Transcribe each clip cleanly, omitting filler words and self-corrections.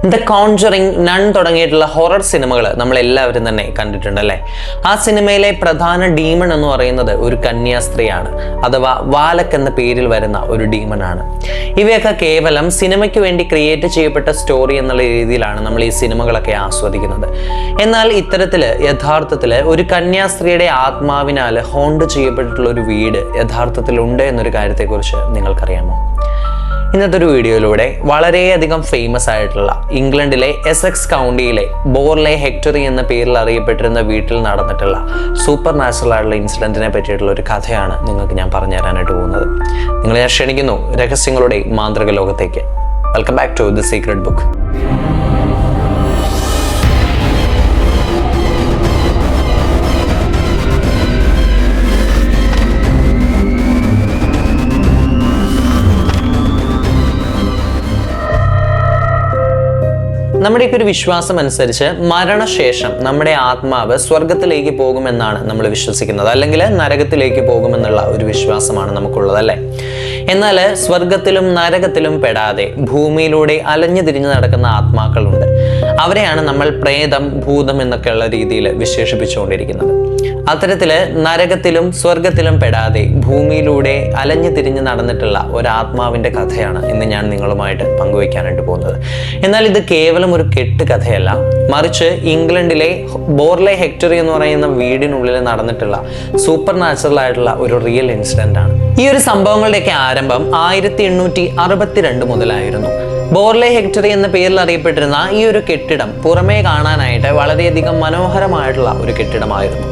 The Conjuring, none തുടങ്ങിയിട്ടുള്ള horror സിനിമകൾ നമ്മൾ എല്ലാവരും തന്നെ കണ്ടിട്ടുണ്ടല്ലേ. ആ സിനിമയിലെ പ്രധാന ഡീമൺ എന്ന് പറയുന്നത് ഒരു കന്യാസ്ത്രീയാണ്, അഥവാ വാലക് എന്ന പേരിൽ വരുന്ന ഒരു ഡീമണാണ്. ഇവയൊക്കെ കേവലം സിനിമയ്ക്ക് വേണ്ടി ക്രിയേറ്റ് ചെയ്യപ്പെട്ട സ്റ്റോറി എന്നുള്ള രീതിയിലാണ് നമ്മൾ ഈ സിനിമകളൊക്കെ ആസ്വദിക്കുന്നത്. എന്നാൽ ഇത്തരത്തില് യഥാർത്ഥത്തില് ഒരു കന്യാസ്ത്രീയുടെ ആത്മാവിനാൽ ഹോണ്ട് ചെയ്യപ്പെട്ടിട്ടുള്ള ഒരു വീട് യഥാർത്ഥത്തിൽ ഉണ്ട് എന്നൊരു കാര്യത്തെക്കുറിച്ച് നിങ്ങൾക്കറിയാമോ? ഇന്നത്തെ ഒരു വീഡിയോയിലൂടെ വളരെയധികം ഫേമസ് ആയിട്ടുള്ള ഇംഗ്ലണ്ടിലെ എസെക്സ് കൗണ്ടിയിലെ ബോർലെ ഹെക്ടറി എന്ന പേരിൽ അറിയപ്പെട്ടിരുന്ന വീട്ടിൽ നടന്നിട്ടുള്ള സൂപ്പർ നാച്ചുറൽ ആയിട്ടുള്ള ഇൻസിഡന്റിനെ പറ്റിയിട്ടുള്ള ഒരു കഥയാണ് നിങ്ങൾക്ക് ഞാൻ പറഞ്ഞു തരാനായിട്ട് പോകുന്നത്. നിങ്ങളെ ഞാൻ ക്ഷണിക്കുന്നു രഹസ്യങ്ങളുടെ മാന്ത്രിക ലോകത്തേക്ക്. Welcome back to the secret book. നമ്മുടെയൊക്കെ ഒരു വിശ്വാസം അനുസരിച്ച് മരണശേഷം നമ്മുടെ ആത്മാവ് സ്വർഗത്തിലേക്ക് പോകുമെന്നാണ് നമ്മൾ വിശ്വസിക്കുന്നത്, അല്ലെങ്കിൽ നരകത്തിലേക്ക് പോകുമെന്നുള്ള ഒരു വിശ്വാസമാണ് നമുക്കുള്ളത് അല്ലേ. എന്നാൽ സ്വർഗത്തിലും നരകത്തിലും പെടാതെ ഭൂമിയിലൂടെ അലഞ്ഞു തിരിഞ്ഞു നടക്കുന്ന ആത്മാക്കളുണ്ട്. അവരെയാണ് നമ്മൾ പ്രേതം, ഭൂതം എന്നൊക്കെയുള്ള രീതിയിൽ വിശേഷിപ്പിച്ചുകൊണ്ടിരിക്കുന്നത്. അത്തരത്തില് നരകത്തിലും സ്വർഗത്തിലും പെടാതെ ഭൂമിയിലൂടെ അലഞ്ഞു തിരിഞ്ഞ് നടന്നിട്ടുള്ള ഒരാത്മാവിന്റെ കഥയാണ് ഇന്ന് ഞാൻ നിങ്ങളുമായിട്ട് പങ്കുവയ്ക്കാനായിട്ട് പോകുന്നത്. എന്നാൽ ഇത് കേവലം ഒരു കെട്ട് കഥയല്ല, മറിച്ച് ഇംഗ്ലണ്ടിലെ ബോർലെ ഹെക്ടറി എന്ന് പറയുന്ന വീടിനുള്ളിൽ നടന്നിട്ടുള്ള സൂപ്പർ നാച്ചുറൽ ആയിട്ടുള്ള ഒരു റിയൽ ഇൻസിഡന്റ് ആണ്. ഈ ഒരു സംഭവങ്ങളുടെയൊക്കെ ആരംഭം 1862 മുതലായിരുന്നു. ബോർലെ ഹെക്ടറി എന്ന പേരിൽ അറിയപ്പെട്ടിരുന്ന ഈ ഒരു കെട്ടിടം പുറമേ കാണാനായിട്ട് വളരെയധികം മനോഹരമായിട്ടുള്ള ഒരു കെട്ടിടമായിരുന്നു.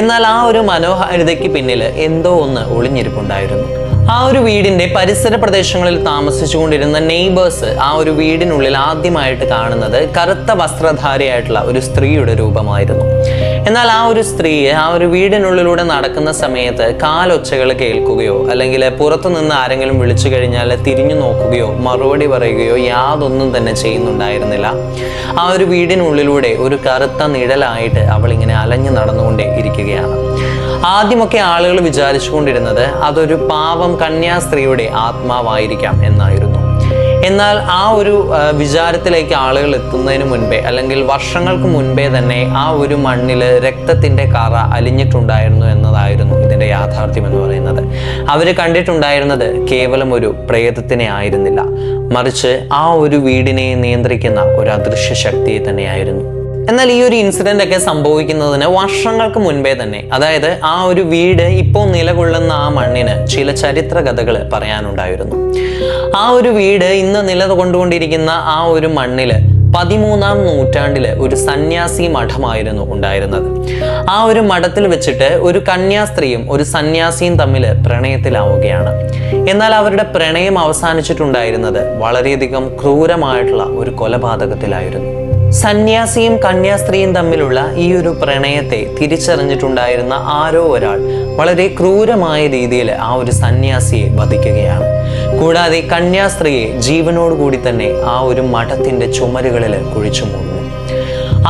എന്നാൽ ആ ഒരു മനോഹാരിതയ്ക്ക് പിന്നിൽ എന്തോ ഒന്ന് ഒളിഞ്ഞിരിപ്പുണ്ടായിരുന്നു. ആ ഒരു വീടിന്റെ പരിസര പ്രദേശങ്ങളിൽ താമസിച്ചുകൊണ്ടിരുന്ന നെയ്ബേഴ്സ് ആ ഒരു വീടിനുള്ളിൽ ആദ്യമായിട്ട് കാണുന്നത് കറുത്ത വസ്ത്രധാരിയായിട്ടുള്ള ഒരു സ്ത്രീയുടെ രൂപമായിരുന്നു. എന്നാൽ ആ ഒരു സ്ത്രീ ആ ഒരു വീടിനുള്ളിലൂടെ നടക്കുന്ന സമയത്ത് കാലൊച്ചകൾ കേൾക്കുകയോ അല്ലെങ്കിൽ പുറത്തു നിന്ന് ആരെങ്കിലും വിളിച്ചു കഴിഞ്ഞാൽ തിരിഞ്ഞു നോക്കുകയോ മറുപടി പറയുകയോ യാതൊന്നും തന്നെ ചെയ്യുന്നുണ്ടായിരുന്നില്ല. ആ ഒരു വീടിനുള്ളിലൂടെ ഒരു കറുത്ത നിഴലായിട്ട് അവൾ ഇങ്ങനെ അലഞ്ഞു നടന്നുകൊണ്ടേ ഇരിക്കുകയാണ്. ആദ്യമൊക്കെ ആളുകൾ വിചാരിച്ചുകൊണ്ടിരുന്നത് അതൊരു പാവം കന്യാസ്ത്രീയുടെ ആത്മാവായിരിക്കാം എന്നായിരുന്നു. എന്നാൽ ആ ഒരു വിചാരത്തിലേക്ക് ആളുകൾ എത്തുന്നതിന് മുൻപേ, അല്ലെങ്കിൽ വർഷങ്ങൾക്ക് മുൻപേ തന്നെ ആ ഒരു മണ്ണിൽ രക്തത്തിന്റെ കറ അലിഞ്ഞിട്ടുണ്ടായിരുന്നു എന്നതായിരുന്നു ഇതിന്റെ യാഥാർത്ഥ്യം എന്ന് പറയുന്നത്. അവര് കണ്ടിട്ടുണ്ടായിരുന്നത് കേവലം ഒരു പ്രേതത്തിനെ ആയിരുന്നില്ല, മറിച്ച് ആ ഒരു വീടിനെ നിയന്ത്രിക്കുന്ന ഒരു അദൃശ്യ ശക്തിയെ തന്നെയായിരുന്നു. എന്നാൽ ഈ ഒരു ഇൻസിഡന്റ് ഒക്കെ സംഭവിക്കുന്നതിന് വർഷങ്ങൾക്ക് മുൻപേ തന്നെ, അതായത് ആ ഒരു വീട് ഇപ്പോൾ നിലകൊള്ളുന്ന ആ മണ്ണിന് ചില ചരിത്ര കഥകൾ പറയാനുണ്ടായിരുന്നു. ആ ഒരു വീട് ഇന്ന് നിലകൊണ്ടുകൊണ്ടിരിക്കുന്ന ആ ഒരു മണ്ണില് 13ാം നൂറ്റാണ്ടില് ഒരു സന്യാസി മഠമായിരുന്നു ഉണ്ടായിരുന്നത്. ആ ഒരു മഠത്തിൽ വെച്ചിട്ട് ഒരു കന്യാസ്ത്രീയും ഒരു സന്യാസിയും തമ്മിൽ പ്രണയത്തിലാവുകയാണ്. എന്നാൽ അവരുടെ പ്രണയം അവസാനിച്ചിട്ടുണ്ടായിരുന്നത് വളരെയധികം ക്രൂരമായിട്ടുള്ള ഒരു കൊലപാതകത്തിലായിരുന്നു. സന്യാസിയും കന്യാസ്ത്രീയും തമ്മിലുള്ള ഈ ഒരു പ്രണയത്തെ തിരിച്ചറിഞ്ഞിട്ടുണ്ടായിരുന്ന ആരോ ഒരാൾ വളരെ ക്രൂരമായ രീതിയിൽ ആ ഒരു സന്യാസിയെ വധിക്കുകയാണ്. കൂടാതെ കന്യാസ്ത്രീയെ ജീവനോടുകൂടി തന്നെ ആ ഒരു മഠത്തിന്റെ ചുമരുകളിൽ കുഴിച്ചു മൂടുന്നു.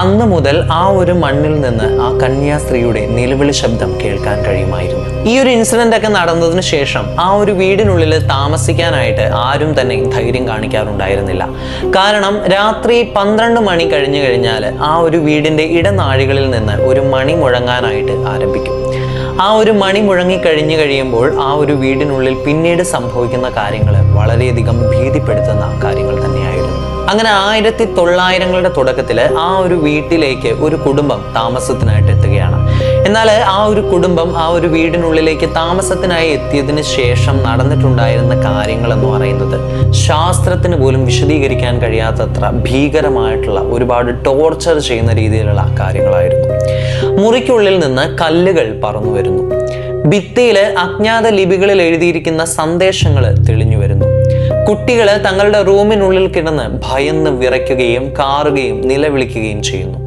അന്ന് മുതൽ ആ ഒരു മണ്ണിൽ നിന്ന് ആ കന്യാസ്ത്രീയുടെ നിലവിളി ശബ്ദം കേൾക്കാൻ കഴിയുമായിരുന്നു. ഈ ഒരു ഇൻസിഡന്റ് ഒക്കെ നടന്നതിന് ശേഷം ആ ഒരു വീടിനുള്ളിൽ താമസിക്കാനായിട്ട് ആരും തന്നെ ധൈര്യം കാണിക്കാറുണ്ടായിരുന്നില്ല. കാരണം രാത്രി 12 മണി കഴിഞ്ഞു കഴിഞ്ഞാൽ ആ ഒരു വീടിന്റെ ഇടനാഴികളിൽ നിന്ന് ഒരു മണി മുഴങ്ങാനായിട്ട് ആരംഭിക്കും. ആ ഒരു മണി മുഴങ്ങി കഴിഞ്ഞു കഴിയുമ്പോൾ ആ ഒരു വീടിനുള്ളിൽ പിന്നീട് സംഭവിക്കുന്ന കാര്യങ്ങൾ വളരെയധികം ഭീതിപ്പെടുത്തുന്ന കാര്യങ്ങൾ തന്നെയായിരുന്നു. അങ്ങനെ 1900കളുടെ തുടക്കത്തിൽ ആ ഒരു വീട്ടിലേക്ക് ഒരു കുടുംബം താമസത്തിനായിട്ട് എത്തുകയാണ്. എന്നാൽ ആ ഒരു കുടുംബം ആ ഒരു വീടിനുള്ളിലേക്ക് താമസത്തിനായി എത്തിയതിന് ശേഷം നടന്നിട്ടുണ്ടായിരുന്ന കാര്യങ്ങൾ എന്ന് പറയുന്നത് ശാസ്ത്രത്തിന് പോലും വിശദീകരിക്കാൻ കഴിയാത്തത്ര ഭീകരമായിട്ടുള്ള ഒരുപാട് ടോർച്ചർ ചെയ്യുന്ന രീതിയിലുള്ള കാര്യങ്ങളായിരുന്നു. മുറിക്കുള്ളിൽ നിന്ന് കല്ലുകൾ പറന്നു വരുന്നു. ഭിത്തിയില് അജ്ഞാത ലിപികളിൽ എഴുതിയിരിക്കുന്ന സന്ദേശങ്ങൾ തെളിഞ്ഞു വരുന്നു. കുട്ടികൾ തങ്ങളുടെ റൂമിനുള്ളിൽ കിടന്ന് ഭയന്ന് വിറയ്ക്കുകയും കാറുകയും നിലവിളിക്കുകയും ചെയ്യുന്നു.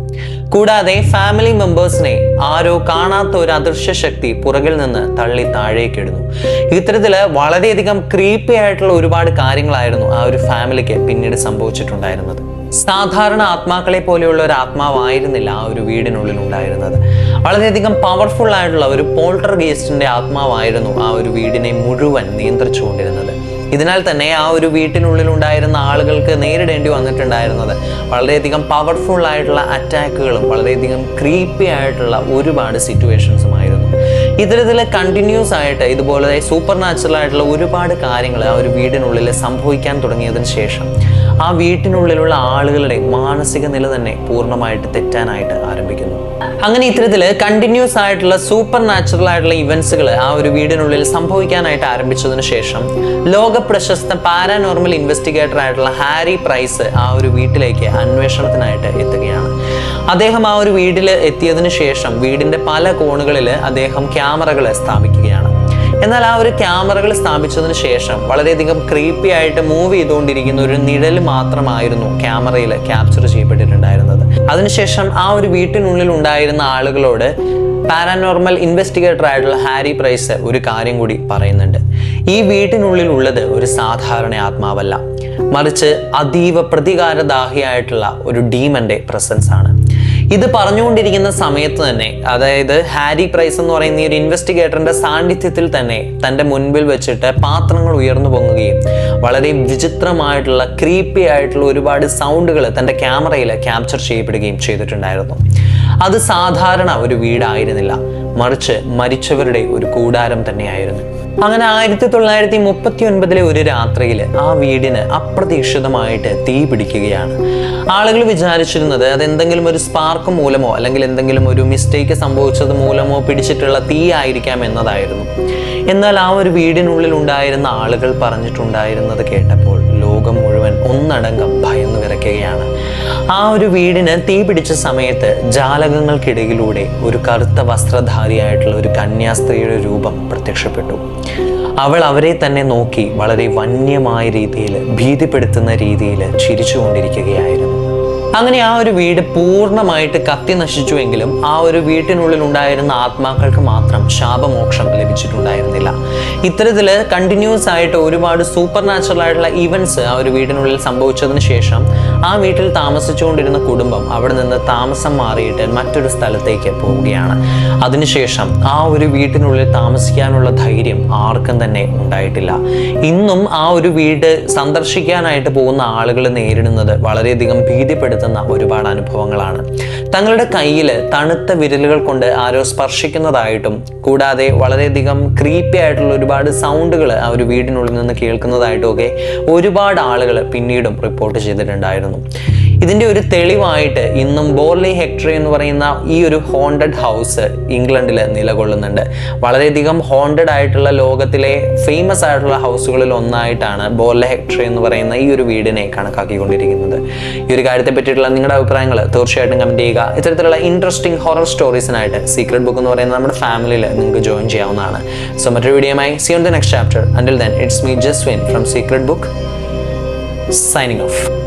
കൂടാതെ ഫാമിലി മെമ്പേഴ്സിനെ ആരോ കാണാത്ത ഒരു അദൃശ്യ ശക്തി പുറകിൽ നിന്ന് തള്ളി താഴേക്കിടുന്നു. ഇത്തരത്തില് വളരെയധികം ക്രീപ്പി ആയിട്ടുള്ള ഒരുപാട് കാര്യങ്ങളായിരുന്നു ആ ഒരു ഫാമിലിക്ക് പിന്നീട് സംഭവിച്ചിട്ടുണ്ടായിരുന്നത്. സാധാരണ ആത്മാക്കളെ പോലെയുള്ള ഒരു ആത്മാവായിരുന്നില്ല ആ ഒരു വീടിനുള്ളിൽ ഉണ്ടായിരുന്നത്. വളരെയധികം പവർഫുൾ ആയിട്ടുള്ള ഒരു പോൾട്ടർഗെയ്സ്റ്റിന്റെ ആത്മാവായിരുന്നു ആ ഒരു വീടിനെ മുഴുവൻ നിയന്ത്രിച്ചുകൊണ്ടിരുന്നത്. ഇതിനാൽ തന്നെ ആ ഒരു വീട്ടിനുള്ളിൽ ഉണ്ടായിരുന്ന ആളുകൾക്ക് നേരിടേണ്ടി വന്നിട്ടുണ്ടായിരുന്നത് വളരെയധികം പവർഫുൾ ആയിട്ടുള്ള അറ്റാക്കുകളും വളരെയധികം ക്രീപ്പി ആയിട്ടുള്ള ഒരുപാട് സിറ്റുവേഷൻസുമായിരുന്നു. ഇത്തരത്തിൽ കണ്ടിന്യൂസ് ആയിട്ട് ഇതുപോലെ സൂപ്പർ നാച്ചുറൽ ആയിട്ടുള്ള ഒരുപാട് കാര്യങ്ങൾ ആ ഒരു വീടിനുള്ളിൽ സംഭവിക്കാൻ തുടങ്ങിയതിന് ശേഷം ആ വീട്ടിനുള്ളിലുള്ള ആളുകളുടെ മാനസിക നില തന്നെ പൂർണ്ണമായിട്ട് തെറ്റാനായിട്ട് ആരംഭിക്കുന്നു. അങ്ങനെ ഇത്തരത്തിൽ കണ്ടിന്യൂസ് ആയിട്ടുള്ള സൂപ്പർ നാച്ചുറൽ ആയിട്ടുള്ള ഇവന്റ്സുകൾ ആ ഒരു വീടിനുള്ളിൽ സംഭവിക്കാനായിട്ട് ആരംഭിച്ചതിന് ശേഷം ലോക പ്രശസ്ത പാരാനോർമൽ ഇൻവെസ്റ്റിഗേറ്റർ ആയിട്ടുള്ള ഹാരി പ്രൈസ് ആ ഒരു വീട്ടിലേക്ക് അന്വേഷണത്തിനായിട്ട് എത്തുകയാണ്. അദ്ദേഹം ആ ഒരു വീട്ടിൽ എത്തിയതിനു ശേഷം വീടിന്റെ പല കോണുകളിൽ അദ്ദേഹം ക്യാമറകൾ സ്ഥാപിക്കുകയാണ്. എന്നാൽ ആ ഒരു ക്യാമറകൾ സ്ഥാപിച്ചതിന് ശേഷം വളരെയധികം ക്രീപ്പി ആയിട്ട് മൂവ് ചെയ്തുകൊണ്ടിരിക്കുന്ന ഒരു നിഴൽ മാത്രമായിരുന്നു ക്യാമറയിൽ ക്യാപ്ചർ ചെയ്യപ്പെട്ടിട്ടുണ്ടായിരുന്നത്. അതിനുശേഷം ആ ഒരു വീട്ടിനുള്ളിൽ ഉണ്ടായിരുന്ന ആളുകളോട് പാരാനോർമൽ ഇൻവെസ്റ്റിഗേറ്റർ ആയിട്ടുള്ള ഹാരി പ്രൈസ് ഒരു കാര്യം കൂടി പറയുന്നുണ്ട്. ഈ വീട്ടിനുള്ളിൽ ഉള്ളത് ഒരു സാധാരണ ആത്മാവല്ല, മറിച്ച് അതീവ പ്രതികാരദാഹിയായിട്ടുള്ള ഒരു ഡീമന്റെ പ്രസൻസ് ആണ്. ഇത് പറഞ്ഞുകൊണ്ടിരിക്കുന്ന സമയത്ത് തന്നെ, അതായത് ഹാരി പ്രൈസ് എന്ന് പറയുന്ന ഈ ഒരു ഇൻവെസ്റ്റിഗേറ്ററിന്റെ സാന്നിധ്യത്തിൽ തന്നെ തൻ്റെ മുൻപിൽ വെച്ചിട്ട് പാത്രങ്ങൾ ഉയർന്നു പൊങ്ങുകയും വളരെ വിചിത്രമായിട്ടുള്ള ക്രീപ്പി ആയിട്ടുള്ള ഒരുപാട് സൗണ്ടുകൾ തൻ്റെ ക്യാമറയിൽ ക്യാപ്ചർ ചെയ്യപ്പെടുകയും ചെയ്തിട്ടുണ്ടായിരുന്നു. അത് സാധാരണ ഒരു വീടായിരുന്നില്ല, മറിച്ച് മരിച്ചവരുടെ ഒരു കൂടാരം തന്നെയായിരുന്നു. അങ്ങനെ 1939 ഒരു രാത്രിയിൽ ആ വീടിന് അപ്രതീക്ഷിതമായിട്ട് തീ പിടിക്കുകയാണ്. ആളുകൾ വിചാരിച്ചിരുന്നത് അതെന്തെങ്കിലും ഒരു സ്പാർക്ക് മൂലമോ അല്ലെങ്കിൽ എന്തെങ്കിലും ഒരു മിസ്റ്റേക്ക് സംഭവിച്ചത് മൂലമോ പിടിച്ചിട്ടുള്ള തീ ആയിരിക്കാം എന്നതായിരുന്നു. എന്നാൽ ആ ഒരു വീടിനുള്ളിൽ ഉണ്ടായിരുന്ന ആളുകൾ പറഞ്ഞിട്ടുണ്ടായിരുന്നത് കേട്ടപ്പോൾ ലോകം മുഴുവൻ ഒന്നടങ്കം ഭയന്നു വിറയ്ക്കുകയാണ്. ആ ഒരു വീടിന് തീ പിടിച്ച സമയത്ത് ജാലകങ്ങൾക്കിടയിലൂടെ ഒരു കറുത്ത വസ്ത്രധാരിയായിട്ടുള്ള ഒരു കന്യാസ്ത്രീയുടെ രൂപം പ്രത്യക്ഷപ്പെട്ടു. അവൾ അവരെ തന്നെ നോക്കി വളരെ വന്യമായ രീതിയിൽ, ഭീതിപ്പെടുത്തുന്ന രീതിയിൽ ചിരിച്ചുകൊണ്ടിരിക്കുകയായിരുന്നു. അങ്ങനെ ആ ഒരു വീട് പൂർണ്ണമായിട്ട് കത്തി നശിച്ചുവെങ്കിലും ആ ഒരു വീട്ടിനുള്ളിൽ ഉണ്ടായിരുന്ന ആത്മാക്കൾക്ക് മാത്രം ശാപമോക്ഷം ലഭിച്ചിട്ടുണ്ടായിരുന്നില്ല. ഇത്തരത്തിൽ കണ്ടിന്യൂസ് ആയിട്ട് ഒരുപാട് സൂപ്പർ നാച്ചുറൽ ആയിട്ടുള്ള ഈവൻസ് ആ ഒരു വീടിനുള്ളിൽ സംഭവിച്ചതിന് ശേഷം ആ വീട്ടിൽ താമസിച്ചുകൊണ്ടിരുന്ന കുടുംബം അവിടെ നിന്ന് താമസം മാറിയിട്ട് മറ്റൊരു സ്ഥലത്തേക്ക് പോവുകയാണ്. അതിനുശേഷം ആ ഒരു വീട്ടിനുള്ളിൽ താമസിക്കാനുള്ള ധൈര്യം ആർക്കും തന്നെ ഉണ്ടായിട്ടില്ല. ഇന്നും ആ ഒരു വീട് സന്ദർശിക്കാനായിട്ട് പോകുന്ന ആളുകൾ നേരിടുന്നത് വളരെയധികം ഭീതിപ്പെടുത്തുന്ന ഒരുപാട് അനുഭവങ്ങളാണ്. തങ്ങളുടെ കയ്യിൽ തണുത്ത വിരലുകൾ കൊണ്ട് ആരോ സ്പർശിക്കുന്നതായിട്ടും കൂടാതെ വളരെയധികം ക്രീപ്പി ആയിട്ടുള്ള ഒരുപാട് സൗണ്ടുകൾ ആ ഒരു വീടിനുള്ളിൽ നിന്ന് കേൾക്കുന്നതായിട്ടും ഒക്കെ ഒരുപാട് ആളുകൾ പിന്നീടും റിപ്പോർട്ട് ചെയ്തിട്ടുണ്ടായിരുന്നു. ഇതിൻ്റെ ഒരു തെളിവായിട്ട് ഇന്നും ബോർലി ഹെക്ടറി എന്ന് പറയുന്ന ഈ ഒരു ഹോണ്ടഡ് ഹൗസ് ഇംഗ്ലണ്ടിൽ നിലകൊള്ളുന്നുണ്ട്. വളരെയധികം ഹോണ്ടഡ് ആയിട്ടുള്ള ലോകത്തിലെ ഫേമസ് ആയിട്ടുള്ള ഹൗസുകളിൽ ഒന്നായിട്ടാണ് ബോർലി ഹെക്ടറി എന്ന് പറയുന്ന ഈ ഒരു വീടിനെ കണക്കാക്കിക്കൊണ്ടിരിക്കുന്നത്. ഈ ഒരു കാര്യത്തെ പറ്റിയിട്ടുള്ള നിങ്ങളുടെ അഭിപ്രായങ്ങൾ തീർച്ചയായിട്ടും കമൻറ്റ് ചെയ്യുക. ഇത്തരത്തിലുള്ള ഇൻട്രസ്റ്റിംഗ് ഹൊറർ സ്റ്റോറീസിനായിട്ട് സീക്രട്ട് ബുക്ക് എന്ന് പറയുന്ന നമ്മുടെ ഫാമിലിയിൽ നിങ്ങൾക്ക് ജോയിൻ ചെയ്യാവുന്നതാണ്. സോ മറ്റൊരു വീഡിയോയുമായി see you on the next chapter. Until then, it's me Jaswin from Secret Book signing off.